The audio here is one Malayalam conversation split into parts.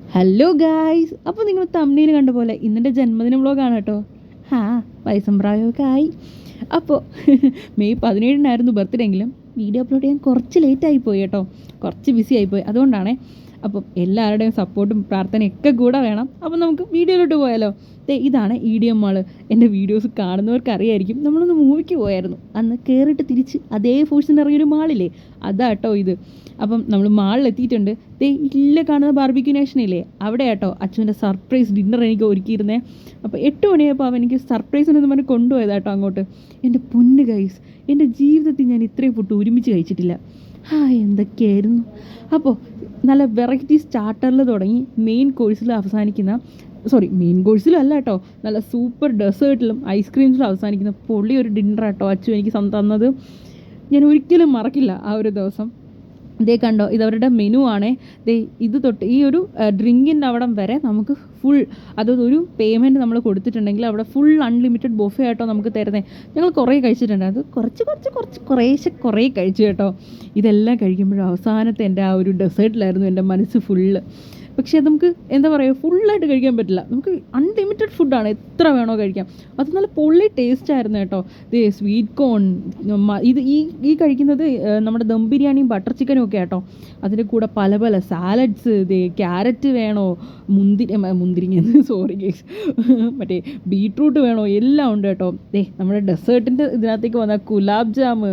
ഹലോ ഗായ്സ്, അപ്പോൾ നിങ്ങൾ തമ്മിൽ കണ്ട പോലെ ഇന്നെൻ്റെ ജന്മദിന വ്ളോഗാണ് കേട്ടോ. വയസ്സും പ്രായമൊക്കെ ആയി. അപ്പോൾ മെയ് 17-നായിരുന്നു ബർത്ത്ഡേ എങ്കിലും വീഡിയോ അപ്ലോഡ് ചെയ്യാൻ കുറച്ച് ലേറ്റായിപ്പോയി കേട്ടോ, കുറച്ച് ബിസി ആയിപ്പോയി. അതുകൊണ്ടാണേ. അപ്പം എല്ലാവരുടെയും സപ്പോർട്ടും പ്രാർത്ഥനയൊക്കെ കൂടെ വേണം. അപ്പം നമുക്ക് വീഡിയോയിലോട്ട് പോയാലോ. ഇതാണ് EDM മാള്. എൻ്റെ വീഡിയോസ് കാണുന്നവർക്ക് അറിയായിരിക്കും, നമ്മളൊന്ന് മൂവിക്ക് പോയായിരുന്നു. അന്ന് കയറിയിട്ട് തിരിച്ച് അതേ ഫോഴ്സിന് ഇറങ്ങിയൊരു മാളില്ലേ, അതാട്ടോ ഇത്. അപ്പം നമ്മൾ മാളിലെത്തിയിട്ടുണ്ട്. ഇല്ല കാണുന്ന ബാർബിക്യൂ നേഷനില്ലേ, അവിടെ ആട്ടോ അച്ഛൻ്റെ സർപ്രൈസ് ഡിന്നർ എനിക്ക് ഒരുക്കിയിരുന്നേ. അപ്പോൾ 8 മണിയായപ്പോൾ അവൻ എനിക്ക് സർപ്രൈസിനെന്ന് പറഞ്ഞ് കൊണ്ടുപോയതാട്ടോ അങ്ങോട്ട്. എൻ്റെ പൊന്ന് ഗൈസ്, എൻ്റെ ജീവിതത്തിൽ ഞാൻ ഇത്രയും ഫുഡ് ഒരുമിച്ച് കഴിച്ചിട്ടില്ല. എന്തൊക്കെയായിരുന്നു. അപ്പോൾ നല്ല വെറൈറ്റി സ്റ്റാർട്ടറിൽ തുടങ്ങി മെയിൻ കോഴ്സിൽ അവസാനിക്കുന്ന, മെയിൻ കോഴ്സിലും അല്ല കേട്ടോ, നല്ല സൂപ്പർ ഡെസേർട്ടിലും ഐസ്ക്രീംസിലും അവസാനിക്കുന്ന പൊള്ളി ഒരു ഡിന്നർ ആട്ടോ അച്ചു എനിക്ക് തന്നത്. ഞാൻ ഒരിക്കലും മറക്കില്ല ആ ഒരു ദിവസം. കണ്ടോ, ഇതവരുടെ മെനു ആണേ. ഇത് തൊട്ട് ഈ ഒരു ഡ്രിങ്കിൻ്റെ അവിടം വരെ നമുക്ക് ഫുൾ, അതൊരു പേയ്മെൻറ്റ് നമ്മൾ കൊടുത്തിട്ടുണ്ടെങ്കിൽ അവിടെ ഫുൾ അൺലിമിറ്റഡ് ബൊഫേ ആയിട്ടോ നമുക്ക് തരുന്നത്. ഞങ്ങൾ കുറേ കഴിച്ചിട്ടുണ്ട്, അത് കുറേ കഴിച്ചു കേട്ടോ. ഇതെല്ലാം കഴിക്കുമ്പോഴും അവസാനത്തെ എൻ്റെ ആ ഒരു ഡെസേർട്ടിലായിരുന്നു എൻ്റെ മനസ്സ് ഫുള്ള്. പക്ഷേ അത് നമുക്ക് എന്താ പറയുക, ഫുള്ളായിട്ട് കഴിക്കാൻ പറ്റില്ല. നമുക്ക് അൺലിമിറ്റഡ് ഫുഡാണ്, എത്ര വേണോ കഴിക്കാം. അത് നല്ല പൊള്ളി ടേസ്റ്റ് ആയിരുന്നു കേട്ടോ. സ്വീറ്റ് കോൺ, ഇത് ഈ കഴിക്കുന്നത് നമ്മുടെ ദം ബിരിയാണിയും ബട്ടർ ചിക്കനും ഒക്കെ കേട്ടോ. അതിൻ്റെ കൂടെ പല പല സാലഡ്സ്, ക്യാരറ്റ് വേണോ, മുന്തിരിങ്ങ മറ്റേ ബീട്രൂട്ട് വേണോ, എല്ലാം ഉണ്ട് കേട്ടോ. നമ്മുടെ ഡെസേർട്ടിൻ്റെ ഇതിനകത്തേക്ക് വന്ന ഗുലാബ് ജാമ്,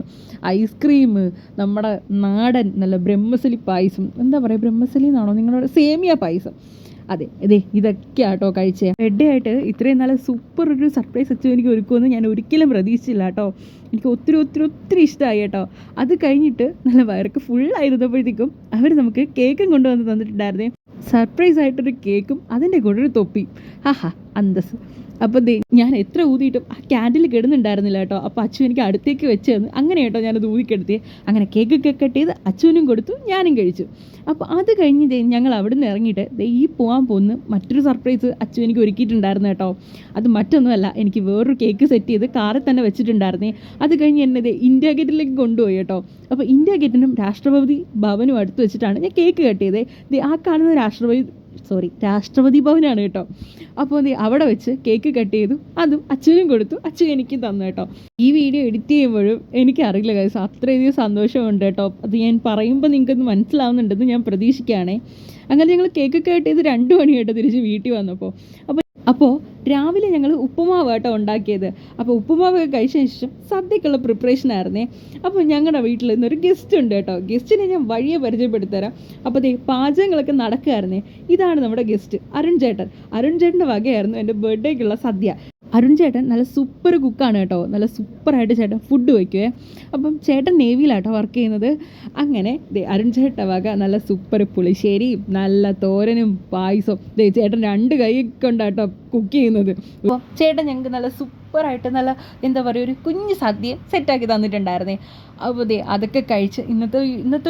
ഐസ്ക്രീം, നമ്മുടെ നാടൻ നല്ല ബ്രഹ്മസലി പായസം, എന്താ പറയുക, ബ്രഹ്മസലി എന്നാണോ നിങ്ങളുടെ, സേമിയ പായസം. ഇതൊക്കെ ആട്ടോ കഴിച്ചേ. ബർത്ത്ഡേ ആയിട്ട് ഇത്രയും നല്ല സൂപ്പർ ഒരു സർപ്രൈസ് വെച്ചു എനിക്ക് ഒരുക്കുമെന്ന് ഞാൻ ഒരിക്കലും പ്രതീക്ഷിച്ചില്ല കേട്ടോ. എനിക്ക് ഒത്തിരി ഇഷ്ടമായി കേട്ടോ. അത് കഴിഞ്ഞിട്ട് നല്ല വയറൊക്കെ ഫുള്ളായിരുന്നപ്പോഴത്തേക്കും അവർ നമുക്ക് കേക്കും കൊണ്ടുവന്ന് തന്നിട്ടുണ്ടായിരുന്നേ. സർപ്രൈസ് ആയിട്ടൊരു കേക്കും അതിൻ്റെ കൂടെ ഒരു തൊപ്പി. അന്തസ്. അപ്പോൾ ഞാൻ എത്ര ഊതിയിട്ടും ആ ക്യാൻഡിൽ കിടന്നുണ്ടായിരുന്നില്ല കേട്ടോ. അപ്പോൾ അച്ചു എനിക്ക് അടുത്തേക്ക് വെച്ച് തന്നു. അങ്ങനെ കേട്ടോ ഞാനത് ഊതിക്കെടുത്തേ. അങ്ങനെ കേക്കൊക്കെ കട്ട് ചെയ്ത് അച്ചുവിനും കൊടുത്തു, ഞാനും കഴിച്ചു. അപ്പോൾ അത് കഴിഞ്ഞ് ഞങ്ങൾ അവിടെ നിന്ന് ഇറങ്ങിയിട്ട് ഈ പോകാൻ പോകുന്ന മറ്റൊരു സർപ്രൈസ് അച്ചു എനിക്ക് ഒരുക്കിയിട്ടുണ്ടായിരുന്നു കേട്ടോ. അത് മറ്റൊന്നുമല്ല, എനിക്ക് വേറൊരു കേക്ക് സെറ്റ് ചെയ്ത് കാറിൽ തന്നെ വെച്ചിട്ടുണ്ടായിരുന്നേ. അത് കഴിഞ്ഞ് എന്നെ ഇന്ത്യ ഗേറ്റിലേക്ക് കൊണ്ടുപോയി കേട്ടോ. അപ്പോൾ ഇന്ത്യ ഗേറ്റിനും രാഷ്ട്രപതി ഭവനും അടുത്ത് വെച്ചിട്ടാണ് ഞാൻ കേക്ക് കട്ട് ചെയ്തത്. ആ കാണുന്ന രാഷ്ട്രപതി ഭവനാണ് കേട്ടോ. അപ്പോൾ അവിടെ വെച്ച് കേക്ക് കട്ട് ചെയ്തു, അതും അച്ഛനും കൊടുത്തു, അച്ഛൻ എനിക്കും തന്നു കേട്ടോ. ഈ വീഡിയോ എഡിറ്റ് ചെയ്യുമ്പോഴും എനിക്കറിയില്ല ഗൈസ്, അത്രയധികം സന്തോഷമുണ്ട് കേട്ടോ. അത് ഞാൻ പറയുമ്പോൾ നിങ്ങൾക്കൊന്ന് മനസ്സിലാവുന്നുണ്ടെന്ന് ഞാൻ പ്രതീക്ഷിക്കുകയാണേ. അങ്ങനെ ഞങ്ങൾ കേക്കൊക്കെ കട്ട് ചെയ്ത് 2 മണി കേട്ടോ തിരിച്ച് വീട്ടിൽ വന്നപ്പോൾ. അപ്പോൾ രാവിലെ ഞങ്ങൾ ഉപ്പുമാവ് കേട്ടോ ഉണ്ടാക്കിയത്. അപ്പോൾ ഉപ്പുമാവൊക്കെ കഴിച്ചതിന് ശേഷം സദ്യക്കുള്ള പ്രിപ്പറേഷൻ ആയിരുന്നേ. അപ്പോൾ ഞങ്ങളുടെ വീട്ടിൽ നിന്നൊരു ഗസ്റ്റ് ഉണ്ട് കേട്ടോ. ഗസ്റ്റിനെ ഞാൻ വഴിയെ പരിചയപ്പെടുത്തരാം. അപ്പോൾ പാചകങ്ങളൊക്കെ നടക്കുകയായിരുന്നേ. ഇതാണ് നമ്മുടെ ഗസ്റ്റ്, അരുൺ ചേട്ടൻ്റെ വകയായിരുന്നു എൻ്റെ ബർത്ത്ഡേക്കുള്ള സദ്യ. അരുൺ ചേട്ടൻ നല്ല സൂപ്പർ കുക്കാണ് കേട്ടോ. നല്ല സൂപ്പറായിട്ട് ചേട്ടൻ ഫുഡ് വയ്ക്കുവേ. അപ്പം ചേട്ടൻ നേവിയിലാട്ടോ വർക്ക് ചെയ്യുന്നത്. അങ്ങനെ അരുൺ ചേട്ടൻ്റെ വക നല്ല സൂപ്പർ പുളിശ്ശേരിയും നല്ല തോരനും പായസവും ചേട്ടൻ 2 കൈ കൊണ്ടാട്ടോ കുക്ക് ചെയ്യുന്നത്. അപ്പോൾ ചേട്ടൻ ഞങ്ങൾക്ക് നല്ല സൂപ്പറായിട്ട് നല്ല എന്താ പറയുക, ഒരു കുഞ്ഞ് സദ്യ സെറ്റാക്കി തന്നിട്ടുണ്ടായിരുന്നേ. അപ്പോൾ അതൊക്കെ കഴിച്ച് ഇന്നത്തെ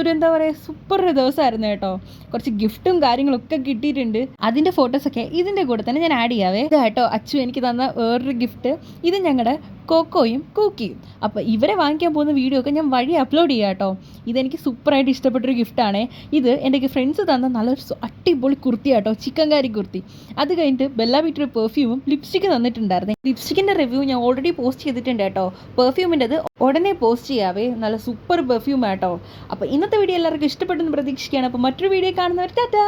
ഒരു എന്താ പറയുക, സൂപ്പർ ഒരു ദിവസമായിരുന്നു കേട്ടോ. കുറച്ച് ഗിഫ്റ്റും കാര്യങ്ങളൊക്കെ കിട്ടിയിട്ടുണ്ട്. അതിൻ്റെ ഫോട്ടോസൊക്കെ ഇതിൻ്റെ കൂടെ തന്നെ ഞാൻ ആഡ് ചെയ്യാവേ. ഇതാട്ടോ അച്ചു എനിക്ക് തന്ന വേറൊരു ഗിഫ്റ്റ്. ഇത് ഞങ്ങളുടെ കോക്കോയും കുക്കിയും. അപ്പോൾ ഇവരെ വാങ്ങിക്കാൻ പോകുന്ന വീഡിയോ ഒക്കെ ഞാൻ വഴി അപ്ലോഡ് ചെയ്യാം കേട്ടോ. ഇതെനിക്ക് സൂപ്പറായിട്ട് ഇഷ്ടപ്പെട്ടൊരു ഗിഫ്റ്റാണേ. ഇത് എൻ്റെ ഫ്രണ്ട്സ് തന്ന നല്ലൊരു അടിപൊളി കുർത്തി കേട്ടോ, ചിക്കൻ കാരി കുർത്തി. അത് കഴിഞ്ഞിട്ട് ബെല്ല ബീറ്റർ പെർഫ്യൂമും ലിപ്സ്റ്റിക്ക് തന്നിട്ടുണ്ടായിരുന്നേ. ലിപ്സ്റ്റിക്കിൻ്റെ റിവ്യൂ ഞാൻ ഓൾറെഡി പോസ്റ്റ് ചെയ്തിട്ടുണ്ട് കേട്ടോ. പെർഫ്യൂമിൻ്റെത് ഉടനെ പോസ്റ്റ് ചെയ്യാവേ. നല്ല സൂപ്പർ പെർഫ്യൂം കേട്ടോ. അപ്പോൾ ഇന്നത്തെ വീഡിയോ എല്ലാവർക്കും ഇഷ്ടപ്പെട്ടെന്ന് പ്രതീക്ഷിക്കുകയാണ്. അപ്പോൾ മറ്റൊരു വീഡിയോ കാണുന്നവർ ടാറ്റാ.